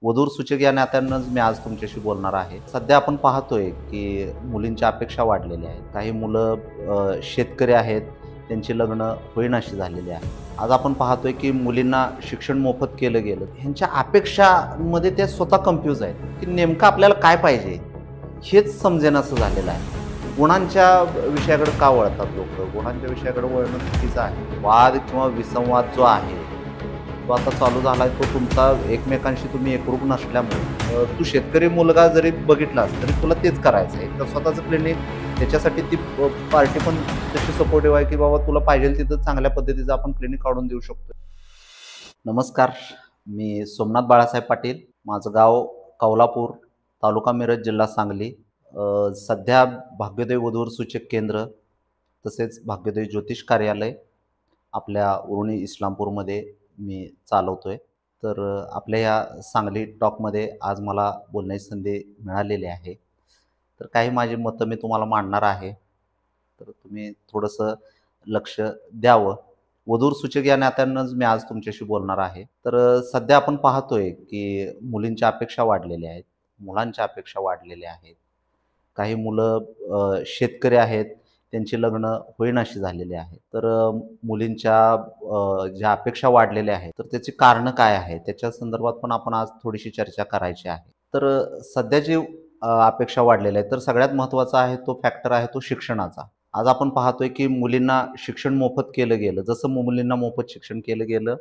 वधूवर सूचक या नात्यानंच मी आज तुमच्याशी बोलणार आहे. सध्या आपण पाहतोय, की मुलींच्या अपेक्षा वाढलेल्या आहेत. काही मुलं शेतकरी आहेत, त्यांची लग्न होईनाशी झालेली आहे. आज आपण पाहतोय, की मुलींना शिक्षण मोफत केलं गेलं. ह्यांच्या अपेक्षामध्ये त्या स्वतः कन्फ्यूज आहेत, की नेमकं आपल्याला काय पाहिजे? हेच समजेनासं झालेलं आहे. गुणांच्या विषयाकडे का वळतात लोकं? गुणांच्या विषयाकडे वळणं चुकीचं आहे. वाद किंवा विसंवाद जो आहे, तो आता चालू झालाय. तो तुमचा एकमेकांशी तुम्ही एकरूप नसल्यामुळे तू शेतकरी मुलगा जरी बघितलास तरी तुला तेच करायचं आहे. तर स्वतःचं क्लिनिक त्याच्यासाठी ती पार्टी पण तशी सपोर्टिव्ह आहे, की बाबा तुला पाहिजे तिथं चांगल्या पद्धतीचं आपण क्लिनिक काढून देऊ शकतो. नमस्कार, मी सोमनाथ बाळासाहेब पाटील. माझं गाव कौलापूर, तालुका मिरज, जिल्हा सांगली. सध्या भाग्योदय वधूवर सूचक केंद्र तसेच भाग्योदय ज्योतिष कार्यालय आपल्या उरुणी इस्लामपूरमध्ये मी चालवतोय. तर आपल्या या सांगली टॉकमध्ये आज मला बोलण्याची संधी मिळालेली आहे. तर काही माझी मतं मी तुम्हाला मांडणार आहे. तर तुम्ही थोडंसं लक्ष द्यावं. वधूवर सूचक या नात्यानंच मी आज तुमच्याशी बोलणार आहे. तर सध्या आपण पाहतोय, की मुलींच्या अपेक्षा वाढलेल्या आहेत. मुलांच्या अपेक्षा वाढलेल्या आहेत. काही मुलं शेतकरी आहेत, त्यांची लग्न होईनाशी झालेली आहेत. तर मुलींच्या ज्या अपेक्षा वाढलेल्या आहेत, तर त्याची कारणं काय आहेत? त्याच्या संदर्भात पण आपण आज थोडीशी चर्चा करायची आहे. तर सध्या जी अपेक्षा वाढलेल्या आहेत, तर सगळ्यात महत्त्वाचा आहे तो फॅक्टर आहे तो शिक्षणाचा. आज आपण पाहतोय, की मुलींना शिक्षण मोफत केलं गेलं. जसं मुलींना मोफत शिक्षण केलं गेलं,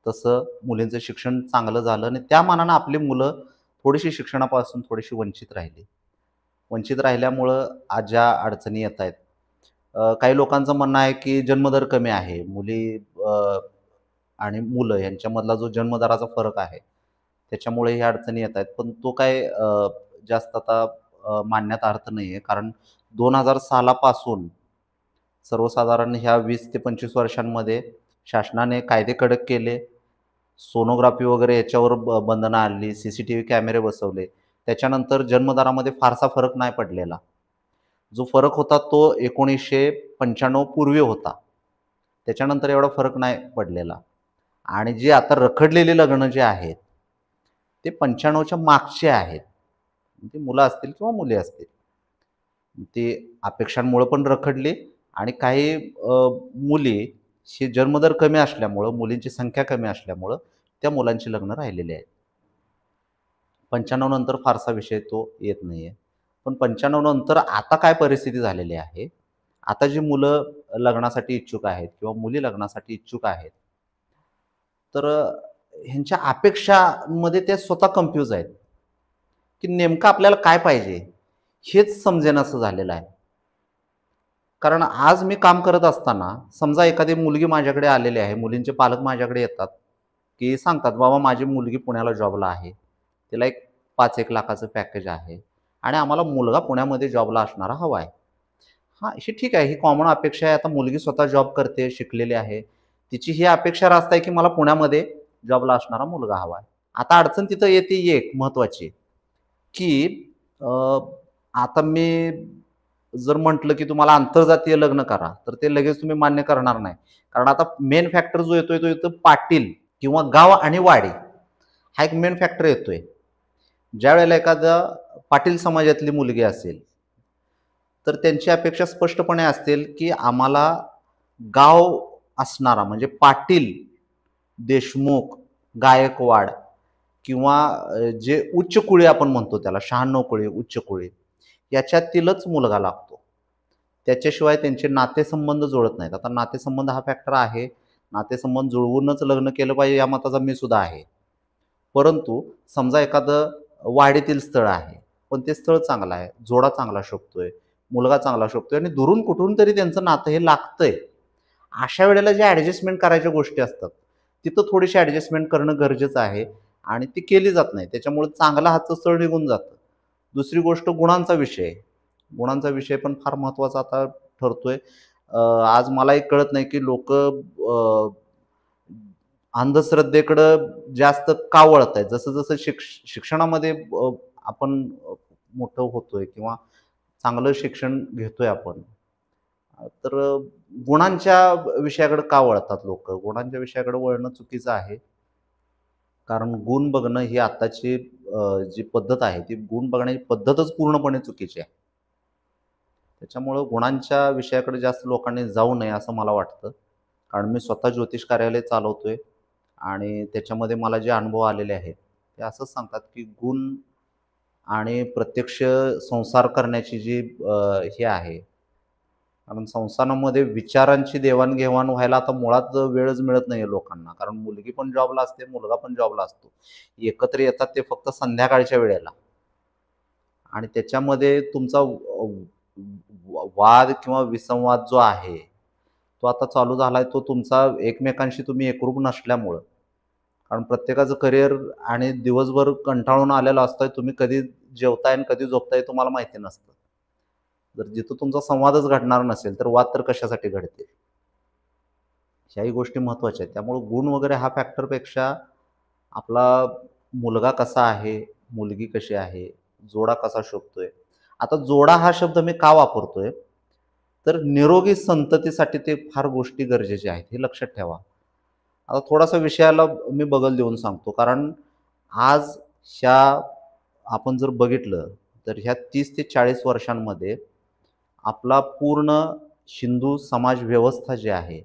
तसं मुलींचं शिक्षण चांगलं झालं आणि त्या मानानं आपली मुलं थोडीशी शिक्षणापासून थोडीशी वंचित राहिली. वंचित राहिल्यामुळं आज ज्या अडचणी येत आहेत. काही लोकांचं म्हणणं आहे, की जन्मदर कमी आहे. मुली आणि मुलं यांच्यामधला जो जन्मदराचा फरक आहे, त्याच्यामुळे ह्या अडचणी येत आहेत. पण तो काय जास्त आता मानण्यात अर्थ नाही आहे. कारण 2006 पासून सर्वसाधारण ह्या 20 ते 25 वर्षांमध्ये शासनाने कायदे कडक केले. सोनोग्राफी वगैरे याच्यावर बंधनं आणली, CCTV कॅमेरे बसवले. त्याच्यानंतर जन्मदरामध्ये फारसा फरक नाही पडलेला. जो फरक होता तो 1995 पूर्वी होता. त्याच्यानंतर एवढा फरक नाही पडलेला. आणि जी आता रखडलेली लग्न जी आहेत, ते 95च्या मागचे आहेत. ते मुलं असतील किंवा मुली असतील. ती अपेक्षांमुळं पण रखडली आणि काही मुली जन्मदर कमी असल्यामुळं, मुलींची संख्या कमी असल्यामुळं त्या मुलांची लग्न राहिलेली आहेत. 95 नंतर फारसा विषय तो येत नाहीये. पण 95 नंतर आता काय परिस्थिती झालेली आहे, आता जी मुलं लग्नासाठी इच्छुक आहेत किंवा मुली लग्नासाठी इच्छुक आहेत, तर ह्यांच्या अपेक्षांमध्ये ते स्वतः कन्फ्यूज आहेत, की नेमकं आपल्याला काय पाहिजे? हेच समजेनासं झालेलं आहे. कारण आज मी काम करत असताना समजा एखादी मुलगी माझ्याकडे आलेली आहे, मुलींचे पालक माझ्याकडे येतात, की सांगतात, "बाबा माझी मुलगी पुण्याला जॉबला आहे. तिला एक 5-1 लाखाचं पॅकेज आहे आणि आम्हाला मुलगा पुण्यामध्ये जॉबला असणारा हवा आहे." हां, ही ठीक आहे. ही कॉमन अपेक्षा आहे. आता मुलगी स्वतः जॉब करते, शिकलेली आहे. तिची ही अपेक्षा रास्त आहे, की मला पुण्यामध्ये जॉबला असणारा मुलगा हवा आहे. आता अडचण तिथं येते एक महत्त्वाची, की आता मी जर म्हटलं, की तुम्हाला आंतरजातीय लग्न करा, तर ते लगेच तुम्ही मान्य करणार नाही. कारण आता मेन फॅक्टर जो येतोय, तो येतो पाटील किंवा गाव आणि वाडी. हा एक मेन फॅक्टर येतोय. ज्यावेळेला एखादा पाटील समाजातली मुलगी असेल, तर त्यांची अपेक्षा स्पष्टपणे असतील, की आम्हाला गाव असणारा म्हणजे पाटील, देशमुख, गायकवाड किंवा जे उच्च कुळी आपण म्हणतो त्याला 96 कुळी, उच्च कुळी याच्यातीलच मुलगा लागतो. त्याच्याशिवाय त्यांचे नातेसंबंध जुळत नाहीत. आता नातेसंबंध हा फॅक्टर आहे. नातेसंबंध जुळवूनच लग्न केलं पाहिजे या मताचा मी सुद्धा आहे. परंतु समजा एखादं वाडीतील स्थळ आहे, पण ते स्थळ चांगलं आहे, जोडा चांगला शोभतोय, मुलगा चांगला शोभतोय आणि दुरून कुठून तरी त्यांचं नातं हे लागतंय. अशा वेळेला जे ॲडजस्टमेंट करायच्या गोष्टी असतात, तिथं थोडीशी ॲडजस्टमेंट करणं गरजेचं आहे आणि ती केली जात नाही. त्याच्यामुळे चांगलं हातचं स्थळ निघून जातं. दुसरी गोष्ट गुणांचा विषय. गुणांचा विषय पण फार महत्त्वाचा आता ठरतोय. आज मलाही कळत नाही, की लोकं अंधश्रद्धेकडं जास्त का वळतायत? जसं-जसं शिक्षणामध्ये आपण मोठं होतोय किंवा चांगलं शिक्षण घेतोय आपण. तर गुणांच्या विषयाकडे का वळतात लोकं? गुणांच्या विषयाकडे वळणं चुकीचं आहे. कारण गुण बघणं ही आत्ताची जी पद्धत आहे, ती गुण बघण्याची पद्धतच पूर्णपणे चुकीची आहे. त्याच्यामुळं गुणांच्या विषयाकडे जास्त लोकांनी जाऊ नये असं मला वाटतं. कारण मी स्वतः ज्योतिष कार्यालय चालवतोय आणि त्याच्यामध्ये मला जे अनुभव आलेले आहेत, ते असंच सांगतात, की गुण आणि प्रत्यक्ष संसार करण्याची जी हे आहे, कारण संसारामध्ये विचारांची देवाण-घेवाण व्हायला आता मुळात वेळच मिळत नाहीये लोकांना. कारण मुलगी पण जॉबला असते, मुलगा पण जॉबला असतो. एकत्र येतात ते फक्त संध्याकाळच्या वेळेला आणि त्याच्यामध्ये तुमचा वाद किंवा विसंवाद जो आहे, तो आता चालू झालाय. तो तुमचा एकमेकांशी तुम्ही एकरूप नसल्यामुळं. कारण प्रत्येकाचं करिअर आणि दिवसभर कंटाळून आलेलं असतंय. तुम्ही कधी जेवताय आणि कधी झोपताय तुम्हाला माहिती नसतं. जर जिथं तुमचा संवादच घडणार नसेल, तर वाद तर कशासाठी घडतील? ह्याही गोष्टी महत्त्वाच्या आहेत. त्यामुळे गुण वगैरे हा फॅक्टरपेक्षा आपला मुलगा कसा आहे, मुलगी कशी आहे, जोडा कसा शोभतोय. आता जोडा हा शब्द मी का वापरतोय? तर निरोगी संततीसाठी ते फार गोष्टी गरजेच्या आहेत, हे लक्षात ठेवा. आता थोडासा विषयाला मी बगल देऊन सांगतो. कारण आज ह्या आपण जर बघितलं, तर ह्या 30 ते 40 वर्षांमध्ये आपला पूर्ण हिंदू समाज व्यवस्था जी आहे,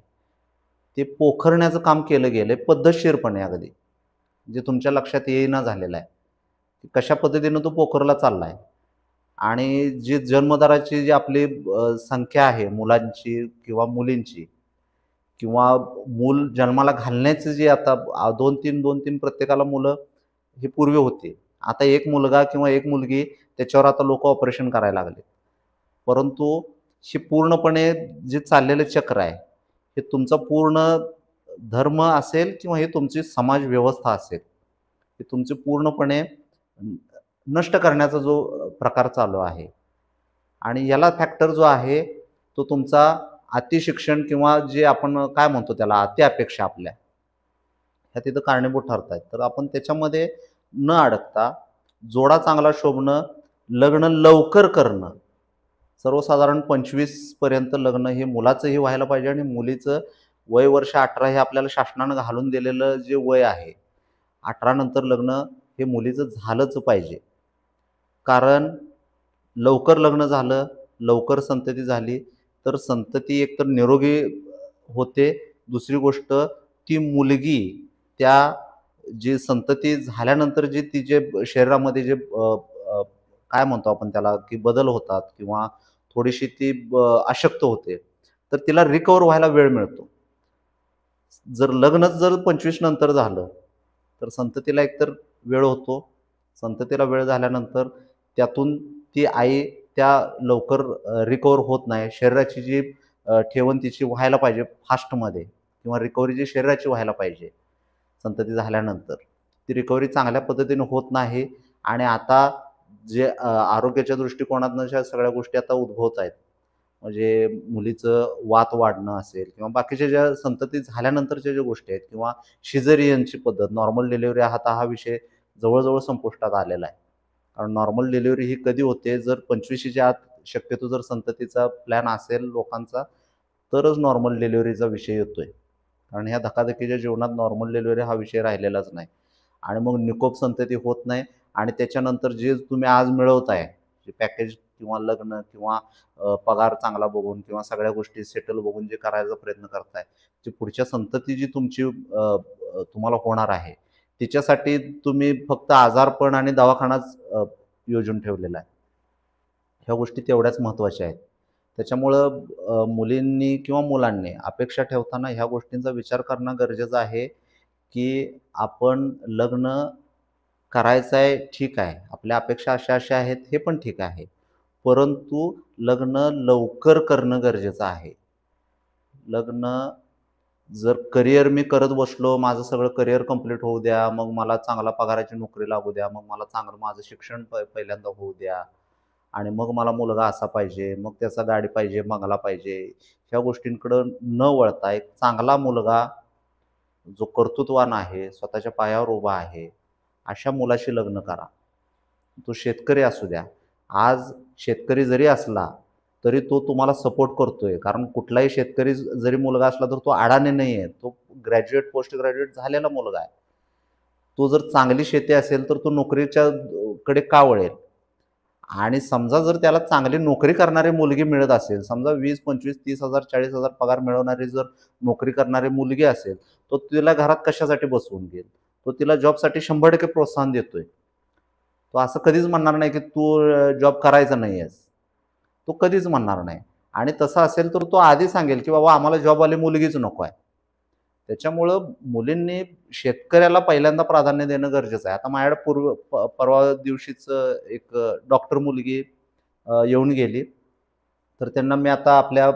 ते पोखरण्याचं काम केलं गेलंय पद्धतशीरपणे अगदी. जे तुमच्या लक्षात येईना झालेलं आहे, की कशा पद्धतीनं तो पोखरला चाललाय. आणि जी जन्मदराची जी आपली संख्या आहे मुलांची किंवा मुलींची किंवा मूल जन्माला घालण्याचे जे आता 2-3 प्रत्येकाला मुलं ही पूर्वी होती. आता एक मुलगा किंवा एक मुलगी त्याच्यावर आता लोकं ऑपरेशन करायला लागले. परंतु हे पूर्णपणे जे चाललेलं चक्र आहे, हे तुमचा पूर्ण धर्म असेल किंवा ही तुमची समाज व्यवस्था असेल, हे तुमचे पूर्णपणे नष्ट करण्याचा जो प्रकार चालू आहे. आणि याला फॅक्टर जो आहे, तो तुमचा अतिशिक्षण किंवा जे आपण काय म्हणतो त्याला अति अपेक्षा आपल्या, ह्या तिथं कारणीभूत ठरतायत. तर आपण त्याच्यामध्ये न अडकता जोडा चांगला शोभणं, लग्न लवकर करणं. सर्वसाधारण 25 पर्यंत लग्न हे मुलाचंही व्हायला पाहिजे आणि मुलीचं वय वर्ष 18 हे आपल्याला शासनानं घालून दिलेलं जे वय आहे, 18 नंतर लग्न हे मुलीचं झालंच पाहिजे. कारण लवकर लग्न झालं, लवकर संतती झाली, तर संतती एकतर निरोगी होते. दुसरी गोष्ट ती मुलगी त्या जी संतती झाल्यानंतर जी तिचे शरीरामध्ये जे काय म्हणतो आपण त्याला, की बदल होतात किंवा थोडीशी ती अशक्त होते, तर तिला रिकव्हर व्हायला वेळ मिळतो. जर लग्नच जर 25 नंतर झालं, तर संततीला एकतर वेळ होतो. संततीला वेळ झाल्यानंतर त्यातून ती आई त्या लवकर रिकव्हर होत नाही. शरीराची जी ठेवण तिची व्हायला पाहिजे फास्टमध्ये किंवा रिकव्हरी जी शरीराची व्हायला पाहिजे संतती झाल्यानंतर, ती रिकव्हरी चांगल्या पद्धतीने होत नाही. आणि आता जे आरोग्याच्या दृष्टिकोनातनं ज्या सगळ्या गोष्टी आता उद्भवत आहेत, म्हणजे मुलीचं वात वाढणं असेल किंवा बाकीच्या ज्या संतती झाल्यानंतरच्या ज्या गोष्टी आहेत किंवा सिझेरियनची पद्धत, नॉर्मल डिलिव्हरी आता हा विषय जवळ संपुष्टात आलेला आहे. कारण नॉर्मल डिलिव्हरी ही कधी होते, जर 25च्या आत शक्यतो जर संततीचा प्लॅन असेल लोकांचा, तरच नॉर्मल डिलिव्हरीचा विषय येतोय. कारण ह्या धकाधकीच्या जीवनात नॉर्मल डिलिव्हरी हा विषय राहिलेलाच नाही. आणि मग निकोप संतती होत नाही आणि त्याच्यानंतर जे तुम्ही आज मिळवताय, जे पॅकेज किंवा लग्न किंवा पगार चांगला बघून किंवा सगळ्या गोष्टी सेटल बघून जे करायचा प्रयत्न करताय, जी पुढच्या संतती जी तुमची तुम्हाला होणार आहे, तिच्यासाठी तुम्ही फक्त आजारपण आणि दवाखानाच योजून ठेवलेला आहे. ह्या गोष्टी तेवढ्याच महत्त्वाच्या आहेत. त्याच्यामुळं मुलींनी किंवा मुलांनी अपेक्षा ठेवताना ह्या गोष्टींचा विचार करणं गरजेचं आहे, की आपण लग्न करायचं आहे ठीक आहे. आपल्या अपेक्षा अशा आहेत हे पण ठीक आहे. परंतु लग्न लवकर करणं गरजेचं आहे. लग्न जर करिअर मी करत बसलो, माझं सगळं करिअर कंप्लीट होऊ द्या, मग मला चांगला पगाराची नोकरी लागू द्या, मग मला चांगलं माझं शिक्षण पहिल्यांदा होऊ द्या आणि मग मला मुलगा असा पाहिजे, मग त्याचा गाडी पाहिजे, बंगला पाहिजे. ह्या गोष्टींकडं न वळता एक चांगला मुलगा जो कर्तृत्वान आहे, स्वतःच्या पायावर उभा आहे, अशा मुलाशी लग्न करा. तो शेतकरी असू द्या. आज शेतकरी जरी असला, तरी तो तुम्हाला सपोर्ट करतोय. कारण कुठलाही शेतकरी जरी मुलगा असला, तर तो अडाणी नाही आहे. तो ग्रॅज्युएट, पोस्ट ग्रॅज्युएट झालेला मुलगा आहे. तो जर चांगली शेती असेल तर तो नोकरीच्या कडे का वळेल? आणि समजा जर त्याला चांगली नोकरी करणारी मुलगी मिळत असेल, समजा 20, 25, 30,000, 40,000 पगार मिळवणारी जर नोकरी करणारी मुलगी असेल, तो तिला घरात कशासाठी बसवून घेईल? तो तिला जॉबसाठी 100% प्रोत्साहन देतोय. तो असं कधीच म्हणणार नाही, की तू जॉब करायचा नाहीयेस. तो कधीच म्हणणार नाही. आणि तसं असेल तर तो आधी सांगेल, की बाबा आम्हाला जॉबवाली मुलगीच नको आहे. त्याच्यामुळं मुलींनी शेतकऱ्याला पहिल्यांदा प्राधान्य देणं गरजेचं आहे. आता माझ्याकडे परवा दिवशीच एक डॉक्टर मुलगी येऊन गेली. तर त्यांना मी आता आपल्या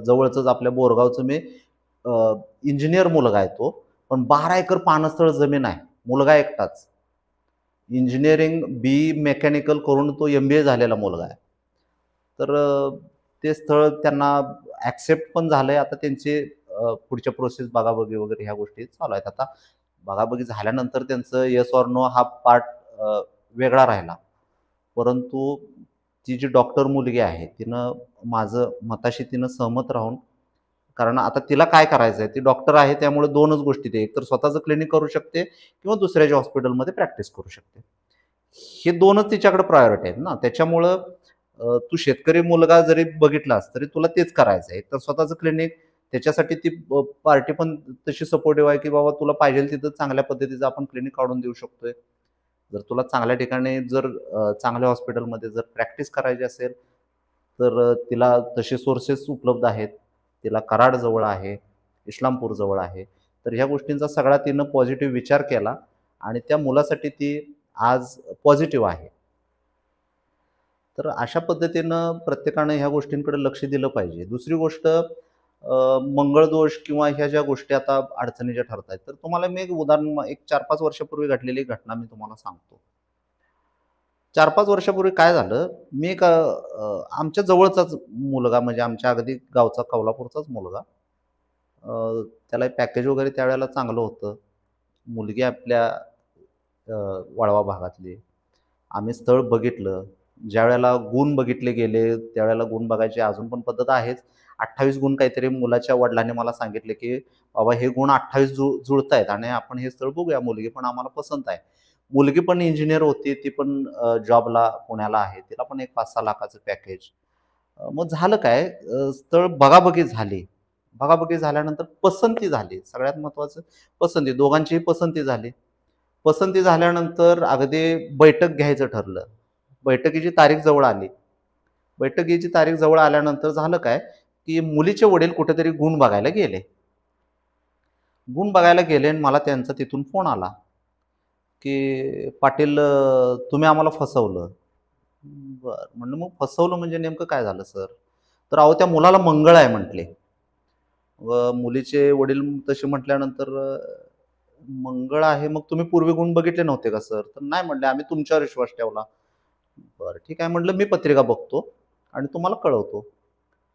जवळचंच आपल्या बोरगावचं मी इंजिनिअर मुलगा आहे तो. पण 12 एकर पाणस्थळ जमीन आहे. मुलगा एकटाच. इंजिनिअरिंग मेकॅनिकल करून तो MBA झालेला मुलगा आहे. तर ते स्थळ त्यांना ॲक्सेप्ट पण झालंय. आता त्यांचे पुढच्या प्रोसेस बघाबघी वगैरे ह्या गोष्टी चालू आहेत. आता बघाबघी झाल्यानंतर त्यांचं येस ऑर नो हा पार्ट वेगळा राहिला. परंतु ती जी डॉक्टर मुलगी आहे, तिनं माझं मताशी सहमत राहून, कारण आता तिला काय करायचं आहे? ती डॉक्टर आहे त्यामुळे 2च गोष्टी ते, एकतर स्वतःचं क्लिनिक करू शकते किंवा दुसऱ्याच्या हॉस्पिटलमध्ये प्रॅक्टिस करू शकते. हे 2च तिच्याकडे प्रायोरिटी आहेत ना. त्याच्यामुळं तू शेतकरी मुलगा जरी बघितलास तरी तुला तेच करायचं आहे. तर स्वतःचं क्लिनिक त्याच्यासाठी ती पार्टी पण तशी सपोर्टिव्ह आहे, की बाबा तुला पाहिजेल तिथं चांगल्या पद्धतीचं आपण क्लिनिक काढून देऊ शकतोय. जर तुला चांगल्या ठिकाणी जर चांगल्या हॉस्पिटलमध्ये जर प्रॅक्टिस करायची असेल, तर तिला तसे सोर्सेस उपलब्ध आहेत. तिला कराड जवळ आहे, इस्लामपूर जवळ आहे. तर ह्या गोष्टींचा सगळा तिनं पॉझिटिव्ह विचार केला आणि त्या मुलासाठी ती आज पॉझिटिव्ह आहे. तर अशा पद्धतीनं प्रत्येकानं ह्या गोष्टींकडे लक्ष दिलं पाहिजे. दुसरी गोष्ट मंगळदोष किंवा ह्या ज्या गोष्टी आता अडचणीच्या ठरत आहेत, तर तुम्हाला मी एक उदाहरण एक 4-5 वर्षापूर्वी घडलेली घटना मी तुम्हाला सांगतो. 4-5 वर्षापूर्वी काय झालं, मी एक आमच्या जवळचाच मुलगा म्हणजे आमच्या अगदी गावचा कोल्हापूरचाच मुलगा. त्याला पॅकेज वगैरे त्यावेळेला चांगलं होतं. मुलगी आपल्या वाळवा भागातली. आम्ही स्थळ बघितलं. ज्यावेळेला गुण बघितले गेले, त्यावेळेला गुण बघायची अजून पण पद्धत आहेच. 28 गुण काहीतरी मुलाच्या वडिलांनी मला सांगितले, की "बाबा हे गुण 28 जुळतायत आणि आपण हे स्थळ बघूया. मुलगी पण आम्हाला पसंत आहे." मुलगी पण इंजिनिअर होती. ती पण जॉबला पुण्याला आहे. तिला पण एक 5-6 लाखाचं पॅकेज. मग झालं काय, स्थळ बघाबघी झाली. बघाबघी झाल्यानंतर पसंती झाली. सगळ्यात महत्त्वाचं पसंती. दोघांचीही पसंती झाली. पसंती झाल्यानंतर अगदी बैठक घ्यायचं ठरलं. बैठकीची तारीख जवळ आली. बैठकीची तारीख जवळ आल्यानंतर झालं काय, की मुलीचे वडील कुठेतरी गुण बघायला गेले. गुण बघायला गेले आणि मला त्यांचा तिथून फोन आला, की "पाटील तुम्ही आम्हाला फसवलं." बरं. म्हणलं मग फसवलं म्हणजे नेमकं काय झालं सर? तर अहो त्या मुलाला मंगळ आहे म्हटले. मुलीचे वडील तसे म्हटल्यानंतर मंगळ आहे मग तुम्ही पूर्वी गुण बघितले नव्हते का सर? तर नाही म्हटले, आम्ही तुमच्यावर विश्वास ठेवला. बरं ठीक आहे म्हटलं, मी पत्रिका बघतो आणि तुम्हाला कळवतो.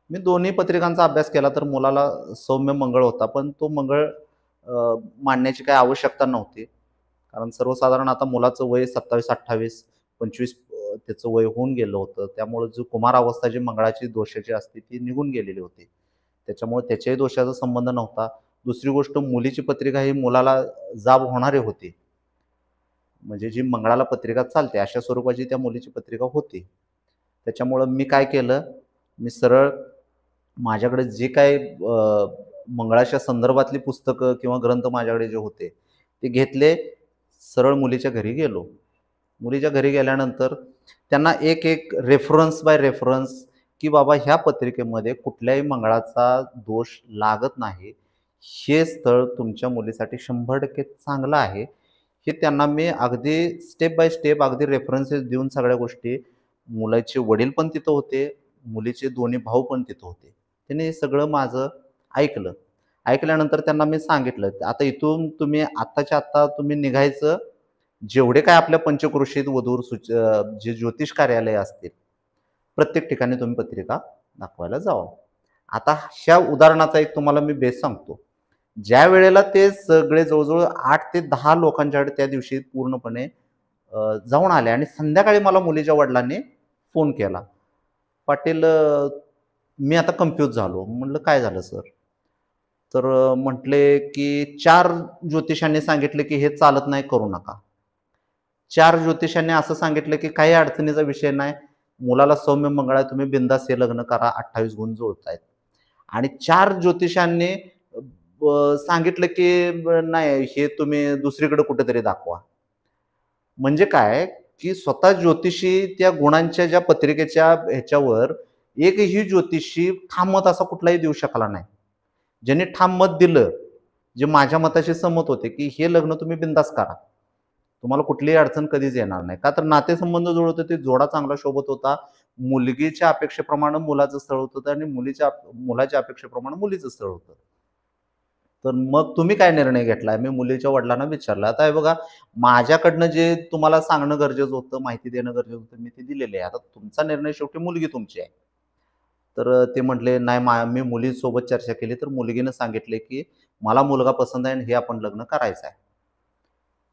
मी दोन्ही पत्रिकांचा अभ्यास केला तर मुलाला सौम्य मंगळ होता. पण तो मंगळ मांडण्याची काही आवश्यकता नव्हती. कारण सर्वसाधारण आता मुलाचं वय 27, 28, 25 त्याचं वय होऊन गेलं होतं. त्यामुळे जो कुमारावस्था जी मंगळाची दोषाची असते ती निघून गेलेली होती. त्याच्यामुळे त्याच्याही दोषाचा संबंध नव्हता. दुसरी गोष्ट मुलीची पत्रिका ही मुलाला जाब होणारी होती. म्हणजे जी मंगळाला पत्रिका चालते अशा स्वरूपाची त्या मुलीची पत्रिका होती. त्याच्यामुळं मी काय केलं, मी सरळ माझ्याकडे जे काही मंगळाच्या संदर्भातली पुस्तकं किंवा ग्रंथ माझ्याकडे जे होते, ते घेतले, सरळ मुलीच्या घरी गेलो. मुलीच्या घरी गेल्यानंतर त्यांना एक रेफरन्स बाय रेफरन्स, की बाबा ह्या पत्रिकेमध्ये कुठल्याही मंगळाचा दोष लागत नाही. हे स्थळ तुमच्या मुलीसाठी 100% चांगलं आहे. हे त्यांना मी अगदी स्टेप बाय स्टेप अगदी रेफरन्सेस देऊन सगळ्या गोष्टी, मुलाचे वडील पण तिथं होते, मुलीचे दोन्ही भाऊ पण तिथं होते. त्यांनी हे सगळं माझं ऐकलं. ऐकल्यानंतर त्यांना मी सांगितलं, "आता इथून तुम्ही आत्ताच्या आत्ता तुम्ही निघायचं. जेवढे काय आपल्या पंचक्रोशीत वधूवर जे ज्योतिष कार्यालय असतील, प्रत्येक ठिकाणी तुम्ही पत्रिका दाखवायला जावा." आता ह्या उदाहरणाचा एक तुम्हाला मी बेस सांगतो. ज्यावेळेला ते सगळे जवळ-जवळ 8 ते 10 लोकांच्याकडे त्या दिवशी पूर्णपणे जाऊन आले आणि संध्याकाळी मला मुलीच्या वडिलांनी फोन केला. "पाटील मी आता कन्फ्यूज झालो." म्हटलं, "काय झालं सर?" तर म्हटले की 4 ज्योतिषांनी सांगितले की हे चालत नाही, करू नका. 4 ज्योतिषांनी असं सांगितलं की काही अडचणीचा विषय नाही. मुलाला सौम्य मंगळ आहे, तुम्ही बिनधास्त हे लग्न करा, 28 गुण जुळतायत. आणि 4 ज्योतिषांनी सांगितलं की नाही, हे तुम्ही दुसरीकडे कुठेतरी दाखवा. म्हणजे काय, की स्वतः ज्योतिषी त्या गुणांच्या ज्या पत्रिकेच्या ह्याच्यावर एकही ज्योतिषी ठाम मत असा कुठलाही देऊ शकला नाही. ज्यांनी ठाम मत दिलं, जे माझ्या मताशी सहमत होते, की हे लग्न तुम्ही बिनधास्त करा. तुम्हाला कुठलीही अडचण कधीच येणार नाही. का तर नातेसंबंध जुळत होते, जोडा चांगला शोभत होता. मुलगीच्या अपेक्षेप्रमाणे मुलाचं स्थळ होतं आणि मुलाच्या अपेक्षेप्रमाणे मुलीचं स्थळ होतं. तर मग तुम्ही काय निर्णय घेतलाय? मी मुलीच्या वडिलांना विचारलं. आता हे बघा, माझ्याकडनं जे तुम्हाला सांगणं गरजेचं होतं, माहिती देणं गरजेचं होतं, मी ते दिलेलं आहे. आता तुमचा निर्णय, शेवटी मुलगी तुमची आहे. तर ते म्हटले, "नाही, मी मुलीसोबत चर्चा केली, तर मुलगीनं सांगितले, की मला मुलगा पसंत आहे आणि हे आपण लग्न करायचं आहे."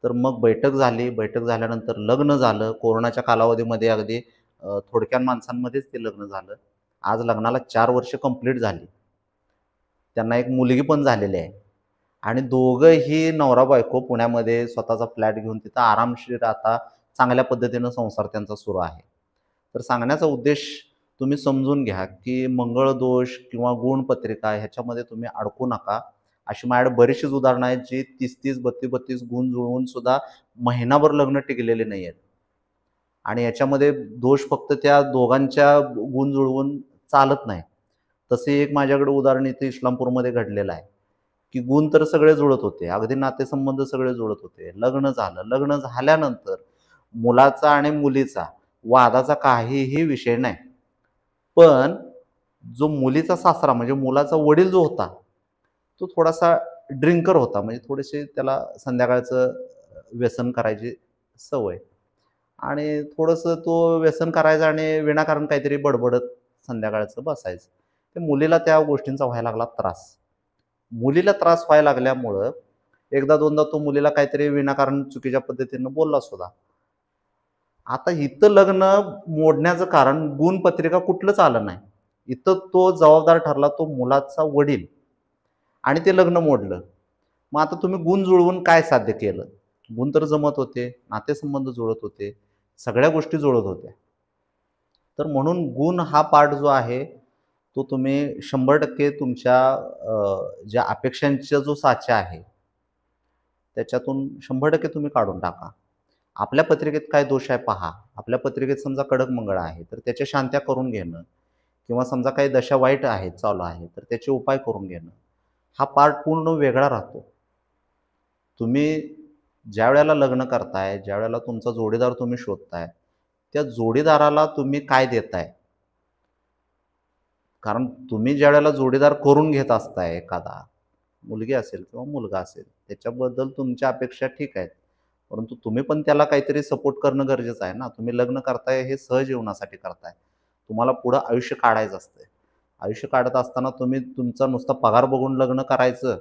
तर मग बैठक झाली. बैठक झाल्यानंतर लग्न झालं. कोरोनाच्या कालावधीमध्ये अगदी थोडक्या माणसांमध्येच ते लग्न झालं. आज लग्नाला 4 वर्ष कंप्लीट झाली. त्यांना एक मुलगी पण झालेली आहे. आणि दोघंही नवरा-बायको पुण्यामध्ये स्वतःचा फ्लॅट घेऊन तिथं आरामशीर आता चांगल्या पद्धतीनं संसार त्यांचा सुरू आहे. तर सांगण्याचा उद्देश तुम्ही समजून घ्या, की मंगळ दोष किंवा गुणपत्रिका ह्याच्यामध्ये तुम्ही अडकू नका. अशी माझ्याकडे बरीचशीच उदाहरणं आहेत, जी 30-30, 32-32 गुण जुळवून सुद्धा महिनाभर लग्न टिकलेले नाही आहेत. आणि याच्यामध्ये दोष फक्त त्या दोघांच्या गुण जुळवून चालत नाही. तसे एक माझ्याकडे उदाहरण इथे इस्लामपूरमध्ये घडलेलं आहे, की गुण तर सगळे जुळत होते. अगदी नातेसंबंध सगळे जुळत होते. लग्न झालं. लग्न झाल्यानंतर मुलाचा आणि मुलीचा वादाचा काहीही विषय नाही. पण जो मुलीचा सासरा म्हणजे मुलाचा वडील जो होता, तो थोडासा ड्रिंकर होता. म्हणजे थोडेसे त्याला संध्याकाळचं व्यसन करायची सवय. आणि थोडंसं तो व्यसन करायचा आणि विनाकारण काहीतरी बडबडत संध्याकाळचं बसायचं. ते मुलीला त्या गोष्टींचा व्हायला लागला त्रास. मुलीला त्रास व्हायला लागल्यामुळं एकदा दोनदा तो मुलीला काहीतरी विनाकारण चुकीच्या पद्धतीनं बोलला सुद्धा. आता इथं लग्न मोडण्याचं कारण गुणपत्रिका कुठलंच आलं नाही. इथं तो जबाबदार ठरला, तो मुलाचा वडील, आणि ते लग्न मोडलं. मग आता तुम्ही गुण जुळवून काय साध्य केलं? गुण तर जमत होते, नातेसंबंध जुळत होते, सगळ्या गोष्टी जुळत होत्या. तर म्हणून गुण हा पार्ट जो आहे, तो तुम्ही 100% तुमच्या ज्या अपेक्षांचा जो साचा आहे, त्याच्यातून 100% तुम्ही काढून टाका. आपल्या पत्रिकेत काय दोष आहे पहा. आपल्या पत्रिकेत समजा कडक मंगळ आहे, तर त्याच्या शांत्या करून घेणं, किंवा समजा काही दशा वाईट आहेत, चालू आहे, तर त्याचे उपाय करून घेणं, हा पार्ट पूर्ण वेगळा राहतो. तुम्ही ज्यावेळेला लग्न करताय, ज्यावेळेला तुमचा जोडीदार तुम्ही शोधताय, त्या जोडीदाराला तुम्ही काय देताय? कारण तुम्ही ज्यावेळेला जोडीदार करून घेत असताय एखादा, मुलगी असेल किंवा मुलगा असेल, त्याच्याबद्दल तुमच्या अपेक्षा ठीक आहेत. परंतु तुम्ही पण त्याला काहीतरी सपोर्ट करणं गरजेचं आहे ना. तुम्ही लग्न करताय हे सहजीवनासाठी करताय. तुम्हाला पुढं आयुष्य काढायचं असतंय. आयुष्य काढत असताना तुम्ही तुमचा नुसता पगार बघून लग्न करायचं,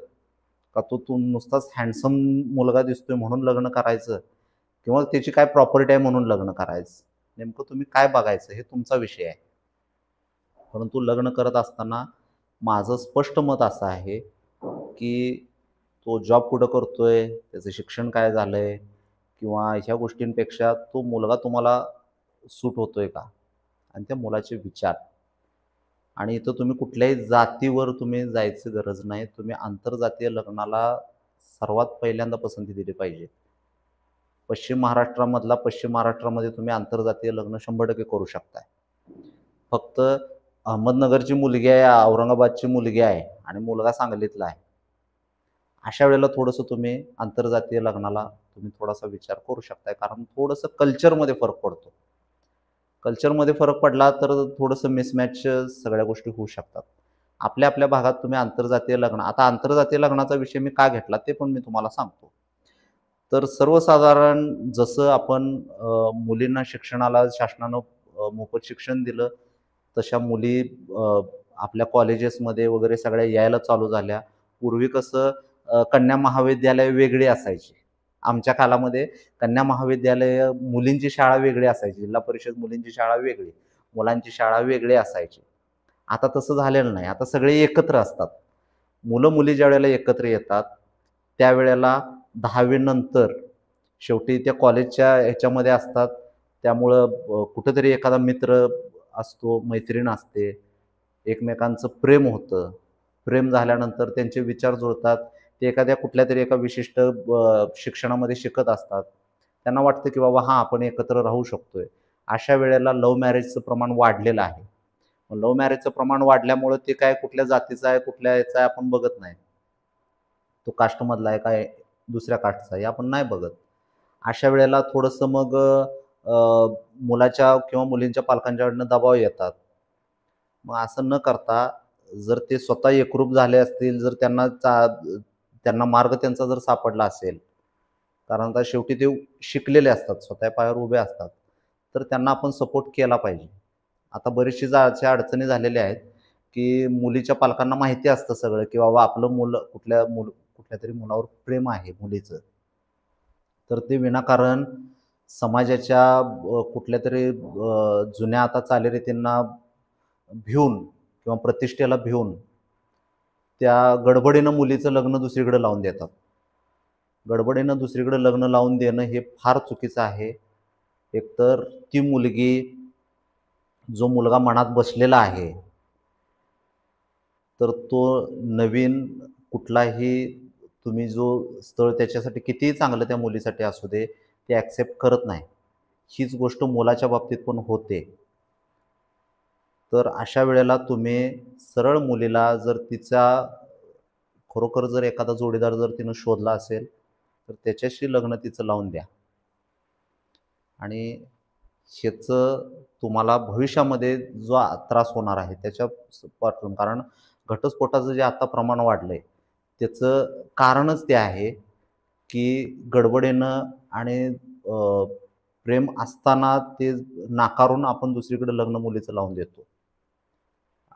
का तो नुसताच हँडसम मुलगा दिसतोय म्हणून लग्न करायचं, किंवा त्याची काय प्रॉपर्टी आहे म्हणून लग्न करायचं. नेमकं तुम्ही काय बघायचं हे तुमचा विषय आहे. परंतु लग्न करत असताना माझं स्पष्ट मत असं आहे, की तो जॉब कुठं करतोय, त्याचं शिक्षण काय झालंय, किंवा ह्या गोष्टींपेक्षा तो मुलगा तुम्हाला सूट होतोय का? आणि त्या मुलाचे विचार. आणि इथं तुम्ही कुठल्याही जातीवर तुम्ही जायची गरज नाही. तुम्ही आंतरजातीय लग्नाला सर्वात पहिल्यांदा पसंती दिली पाहिजे. पश्चिम महाराष्ट्रामध्ये तुम्ही आंतरजातीय लग्न 100% करू शकताय. फक्त अहमदनगरची मुलगी आहे, औरंगाबादची मुलगी आहे आणि मुलगा सांगलीतला आहे. अशा वेळेला थोडंसं तुम्ही आंतरजातीय लग्नाला तुम्ही थोडासा विचार करू शकताय. कारण थोडंसं कल्चरमध्ये फरक पडतो. कल्चरमध्ये फरक पडला तर थोडंसं मिसमॅच सगळ्या गोष्टी होऊ शकतात. आपल्या आपल्या भागात तुम्ही आंतरजातीय लग्न, आता आंतरजातीय लग्नाचा विषय मी का घेतला ते पण मी तुम्हाला सांगतो. तर सर्वसाधारण जसं आपण मुलींना शिक्षणाला शासनानं मोफत शिक्षण दिलं, तशा मुली आपल्या कॉलेजेसमध्ये वगैरे सगळ्या यायला चालू झाल्या. पूर्वी कसं कन्या महाविद्यालय वेगळी असायची. आमच्या कालामध्ये कन्या महाविद्यालय मुलींची शाळा वेगळी असायची. जिल्हा परिषद मुलींची शाळा वेगळी, मुलांची शाळा वेगळी असायची. आता तसं झालेलं नाही. आता सगळे एकत्र असतात. मुलं मुली ज्या वेळेला एकत्र येतात त्यावेळेला 10वी नंतर शेवटी त्या कॉलेजच्या ह्याच्यामध्ये असतात. त्यामुळं कुठेतरी एखादा मित्र असतो, मैत्रीण असते, एकमेकांचं प्रेम होतं. प्रेम झाल्यानंतर त्यांचे विचार जुळतात. ते एखाद्या कुठल्यातरी एका विशिष्ट शिक्षणामध्ये शिकत असतात. त्यांना वाटतं की बाबा हां, आपण एकत्र राहू शकतोय. अशा वेळेला लव्ह मॅरेजचं प्रमाण वाढलेलं आहे. लव्ह मॅरेजचं प्रमाण वाढल्यामुळं ते काय कुठल्या जातीचं आहे, कुठल्या याचा आहे आपण बघत नाही. तो कास्टमधला आहे काय दुसऱ्या कास्टचा आहे, हे आपण नाही बघत. अशा वेळेला थोडंसं मग मुलाच्या किंवा मुलींच्या पालकांच्याकडनं दबाव येतात. मग असं न करता जर ते स्वतः एकरूप झाले असतील, जर त्यांना मार्ग त्यांचा जर सापडला असेल, कारण आता शेवटी ते शिकलेले असतात, स्वतः पायावर उभे असतात, तर त्यांना आपण सपोर्ट केला पाहिजे. आता बरीचशी अशा अडचणी झालेल्या आहेत, की मुलीच्या पालकांना माहिती असतं सगळं, की बाबा आपलं मुलं कुठल्यातरी मुलावर प्रेम आहे मुलीचं. तर ते विनाकारण समाजाच्या कुठल्यातरी जुन्या आता चालीरीतींना भिवून किंवा प्रतिष्ठेला भिवून त्या गडबडीनं मुलीचं लग्न दुसरीकडे लावून देतात. गडबडीनं दुसरीकडे लग्न लावून देणं हे फार चुकीचं आहे. एकतर ती मुलगी, जो मुलगा मनात बसलेला आहे, तर तो नवीन कुठलाही तुम्ही जो स्थळ त्याच्यासाठी कितीही चांगलं त्या मुलीसाठी असू दे, ते ॲक्सेप्ट करत नाही. हीच गोष्ट मुलाच्या बाबतीत पण होते. तर अशा वेळेला तुम्ही सरळ मुलीला जर तिचा खरोखर जर एखादा जोडीदार जर तिनं शोधला असेल, तर त्याच्याशी लग्न तिचं लावून द्या. आणि ह्याचं तुम्हाला भविष्यामध्ये जो त्रास होणार आहे त्याच्यापासून, कारण घटस्फोटाचं जे आता प्रमाण वाढलंय, त्याचं कारणच ते आहे, की गडबडीनं आणि प्रेम असताना ते नाकारून आपण दुसरीकडे लग्न मुलीचं लावून देतो.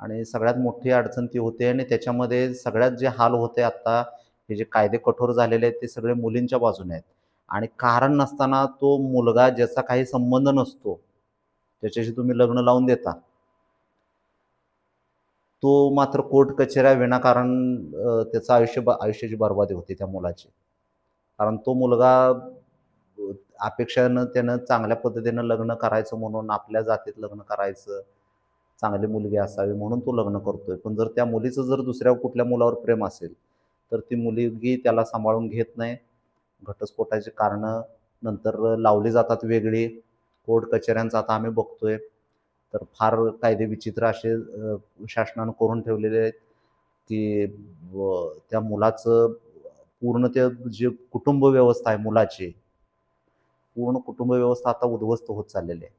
आणि सगळ्यात मोठी अडचण ती होते आणि त्याच्यामध्ये सगळ्यात जे हाल होते आता, हे जे कायदे कठोर झालेले आहेत, ते सगळे मुलींच्या बाजूने आहेत. आणि कारण नसताना तो मुलगा ज्याचा काही संबंध नसतो, त्याच्याशी तुम्ही लग्न लावून देता. तो मात्र कोर्ट कचेऱ्या विनाकारण त्याचं आयुष्याची बरबादी होते त्या मुलाची. कारण तो मुलगा अपेक्षेनं त्यानं चांगल्या पद्धतीनं लग्न करायचं म्हणून, आपल्या जातीत लग्न करायचं, चांगली मुलगी असावी म्हणून तो लग्न करतोय. पण जर त्या मुलीचं जर दुसऱ्या कुठल्या मुलावर प्रेम असेल, तर ती मुलगी त्याला सांभाळून घेत नाही. घटस्फोटाची कारणं नंतर लावली जातात वेगळी. कोर्ट कचेऱ्यांचं आता आम्ही बघतोय. तर फार कायदे विचित्र असे शासनानं करून ठेवलेले आहेत, की त्या मुलाचं पूर्ण ते जे कुटुंब व्यवस्था आहे मुलाची, पूर्ण कुटुंब व्यवस्था आता उद्ध्वस्त होत चाललेली आहे.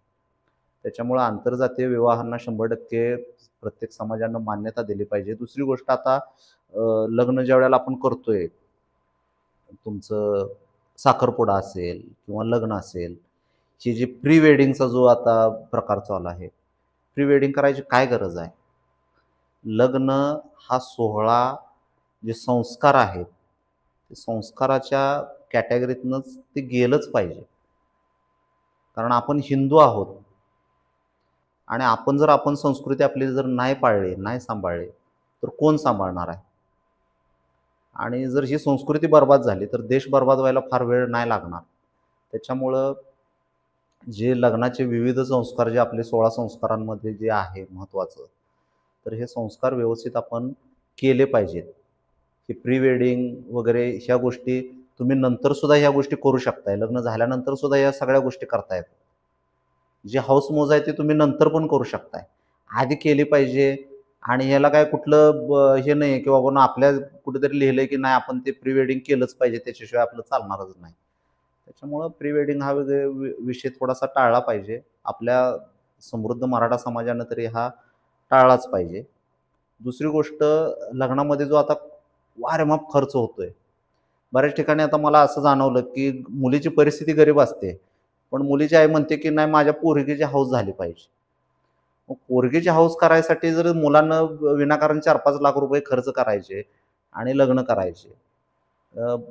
त्याच्यामुळं आंतरजातीय विवाहांना 100% प्रत्येक समाजानं मान्यता दिली पाहिजे. दुसरी गोष्ट आता लग्न ज्यावेळेला आपण करतोय, तुमचं साखरपुडा असेल किंवा लग्न असेल, ही जी प्री वेडिंगचा जो आता प्रकार चालू आहे, प्री वेडिंग करायची काय गरज आहे? लग्न हा सोहळा, जे संस्कार आहेत, ते संस्काराच्या कॅटेगरीतनंच ते गेलंच पाहिजे. कारण आपण हिंदू आहोत आणि आपण संस्कृती आपली जर नाही पाळली, नाही सांभाळली, तर कोण सांभाळणार आहे? आणि जर ही संस्कृती बरबाद झाली, तर देश बरबाद व्हायला फार वेळ नाही लागणार. त्याच्यामुळं जे लग्नाचे विविध संस्कार, जे आपले 16 संस्कारांमध्ये जे आहे महत्त्वाचं, तर हे संस्कार व्यवस्थित आपण केले पाहिजेत. की प्री वेडिंग वगैरे ह्या गोष्टी तुम्ही नंतरसुद्धा ह्या गोष्टी करू शकताय. लग्न झाल्यानंतरसुद्धा या सगळ्या गोष्टी करता येतात. जी हौस-मौज आहे ती तुम्ही नंतर पण करू शकताय. आधी केली पाहिजे. आणि ह्याला काय कुठलं हे नाही की बाबा आपल्या कुठेतरी लिहिलंय की नाही आपण ते प्री वेडिंग केलंच पाहिजे, त्याच्याशिवाय आपलं चालणारच नाही. त्याच्यामुळं प्री वेडिंग हा विषय थोडासा टाळला पाहिजे. आपल्या समृद्ध मराठा समाजानं तरी हा टाळलाच पाहिजे. दुसरी गोष्ट, लग्नामध्ये जो आता वारेमाप खर्च होतोय. बऱ्याच ठिकाणी आता मला असं जाणवलं की मुलीची परिस्थिती गरीब असते, पण मुलीची आई म्हणते की नाही माझ्या पोरगीची हौस झाली पाहिजे. मग पोरगीची हौस करायसाठी जर मुलांना विनाकारण 4-5 लाख रुपये खर्च करायचे आणि लग्न करायचे,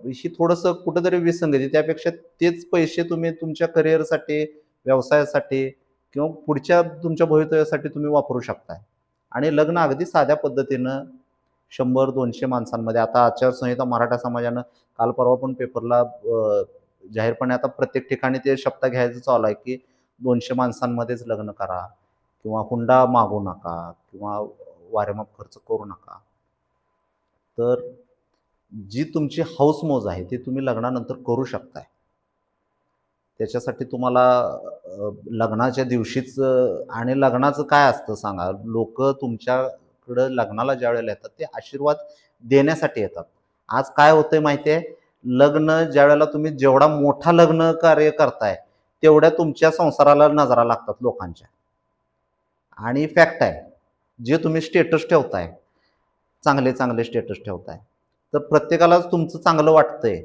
ही थोडंसं कुठेतरी विसंगती. त्यापेक्षा तेच पैसे तुम्ही तुमच्या करिअरसाठी, व्यवसायासाठी किंवा पुढच्या तुमच्या भवितव्यासाठी तुम्ही वापरू शकताय. आणि लग्न अगदी साध्या पद्धतीनं 100-200 माणसांमध्ये. आता आचारसंहिता मराठा समाजानं काल परवा पण पेपरला जाहीरपणे आता प्रत्येक ठिकाणी ते शपथ घ्यायचं चालू आहे, की 200 माणसांमध्येच लग्न करा किंवा हुंडा मागू नका किंवा वारेमाप खर्च करू नका. तर जी तुमची हौस-मौज आहे ती तुम्ही लग्नानंतर करू शकताय. त्याच्यासाठी तुम्हाला लग्नाच्या दिवशीच आणि लग्नाचं काय असतं सांगा? लोकं तुमच्याकडं लग्नाला ज्यावेळेला येतात ते आशीर्वाद देण्यासाठी येतात. आज काय होतंय माहिती आहे? लग्न ज्यावेळेला तुम्ही जेवढा मोठा लग्न कार्य करताय, तेवढ्या तुमच्या संसाराला नजरा लागतात लोकांच्या. आणि फॅक्ट आहे, जे तुम्ही स्टेटस ठेवताय, चांगले-चांगले स्टेटस ठेवताय, तर प्रत्येकालाच तुमचं चांगलं वाटतंय,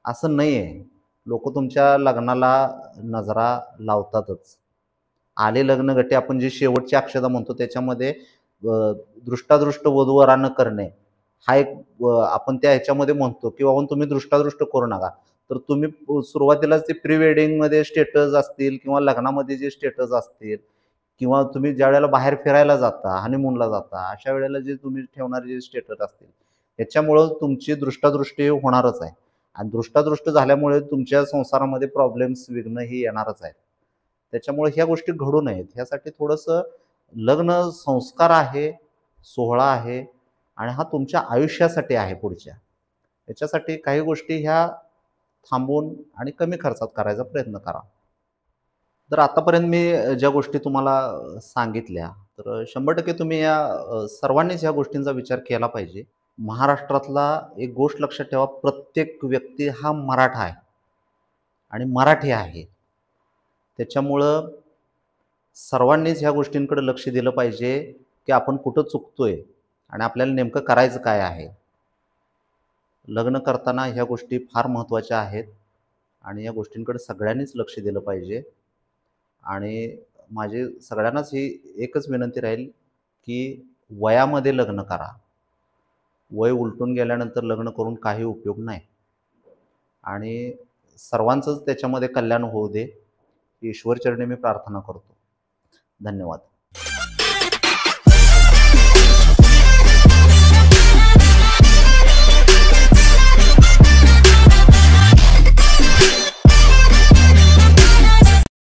असं नाही आहे. लोकं तुमच्या लग्नाला नजरा लावतातच. आले लग्नगट्टे आपण जे शेवटची अक्षता म्हणतो त्याच्यामध्ये दृष्टादृष्ट वधू-वरांना करणे हा एक आपण त्या ह्याच्यामध्ये म्हणतो की बाबा तुम्ही दृष्टादृष्ट करू नका. तर तुम्ही सुरुवातीलाच ते प्री वेडिंगमध्ये स्टेटस असतील किंवा लग्नामध्ये जे स्टेटस असतील किंवा तुम्ही ज्यावेळेला बाहेर फिरायला जाता, हनीमूनला जाता, अशा वेळेला जे तुम्ही ठेवणारे जे स्टेटस असतील, याच्यामुळं तुमची दृष्टादृष्टी होणारच आहे. आणि दृष्टादृष्ट झाल्यामुळे तुमच्या संसारामध्ये प्रॉब्लेम्स, विघ्न ही येणारच आहेत. त्याच्यामुळे ह्या गोष्टी घडू नयेत. ह्यासाठी थोडंसं लग्न संस्कार आहे, सोहळा आहे आणि हा तुमच्या आयुष्यासाठी आहे पुढच्या. याच्यासाठी काही गोष्टी ह्या थांबवून आणि कमी खर्चात करायचा प्रयत्न करा. तर आतापर्यंत मी ज्या गोष्टी तुम्हाला सांगितल्या, तर 100% तुम्ही या सर्वांनीच ह्या गोष्टींचा विचार केला पाहिजे. महाराष्ट्रातला एक गोष्ट लक्षात ठेवा, प्रत्येक व्यक्ती हा मराठा आहे आणि मराठी आहे. त्याच्यामुळं सर्वांनीच ह्या गोष्टींकडे लक्ष दिलं पाहिजे, की आपण कुठं चुकतोय आणि आपल्याला नेमकं करायचं काय आहे. लग्न करताना ह्या गोष्टी फार महत्त्वाच्या आहेत आणि या गोष्टींकडे सगळ्यांनीच लक्ष दिलं पाहिजे. आणि माझी सगळ्यांनाच ही एकच विनंती राहील, की वयामध्ये लग्न करा. वय उलटून गेल्यानंतर लग्न करून काही उपयोग नाही. आणि सर्वांचंच त्याच्यामध्ये कल्याण होऊ दे, ईश्वरचरणी मी प्रार्थना करतो. धन्यवाद.